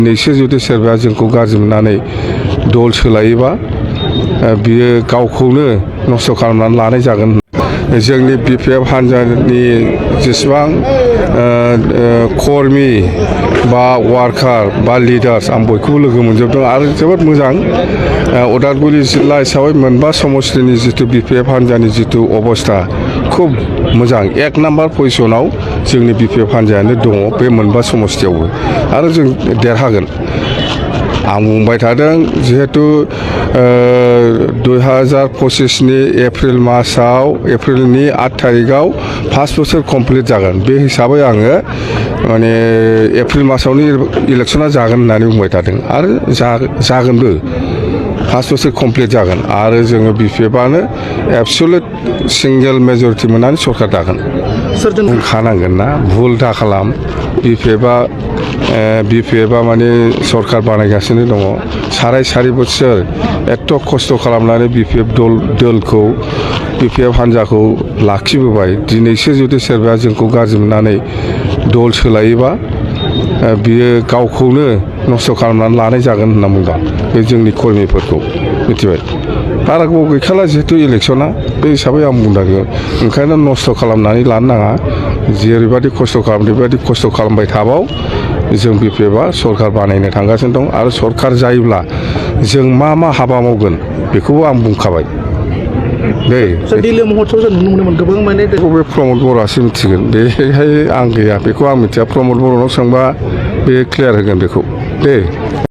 नैसो जुदि सोरबाया जोंखौ गाज्रि मोननानै दल सोलायोबा बियो गावखौनो नस्थ' खालामनानै लानाय जागोन। जोंनि बिपिएफ हान्जानि जेसेबां कर्मि बा वार्कार बा लिडार्स आं बयखौबो लोगो मोनजोबदों आरो जोबोद मोजां। उदालगुरि जिल्ला हिसाबै मोनबा समस्तिनि जिथु बिपिएफ हान्जानि जिथु अबस्था खुब मोजां। 1 नाम्बार पजिसनाव जोंनि बिपिएफ हान्जायानो दङ बे मोनबा समस्तियावबो आरो जों देरहागोन। आं बुंबाय थादों जिहेतु 2025नि एप्रिल मासाव एप्रिलनि 8 तारिखआव 5 बोसोर कमप्लिट जागोन। बे हिसाबै आङो माने एप्रिल मासावनो इलेक्सना जागोन होननानै बुंबाय थादों आरो जागोनबो। 5 बोसोर कमप्लिट जागोन आरो जोङो बिपिएफआनो एबसुलेट सिंगेल मेजरिटि मोननानै सरकार दागोन। बुंखानांगोन ना भुल दा खालाम। बिपिएफआ माने सरकार बानायगासिनो दङ। साराय बोसोर एथ' खस्थ' खालामनानै बिपिएफ दलखौ बिपिएफ हान्जाखौ लाखिबोबाय। दिनैसो जुदि सोरबाया जोंखौ गाज्रि मोननानै दल सोलायोबा बियो गावखौनो नस्थ' खालामनानै लानाय जागोन होनना बुंदों बे जोंनि कर्मिफोरखौ मिथिबाय। बारा गोबाव गैखाला जिहेतु इलेक्सना बे हिसाबै आं बुंदों ओंखायनो नस्थ' खालामनानै लानो नाङा। जेरैबायदि खस्थ' खालामदों बेबायदि खस्थ' खालामबाय थाबाव जों बिपिएफआ सरकार बानायनो थांगासिनो दं आरो सरकार जायोब्ला जों मा हाबा मावगोन बेखौबो आं बुंखाबाय। दे दिल्ली महत्सव जों नुनो मोनोमोन गोबां माने बे प्रमद बर'आसो मिथिगोन। बेहाय आं गैया बेखौ आं मिथिया। प्रमद बर'नाव सोंबा बे क्लियार होगोन बेखौ। दे।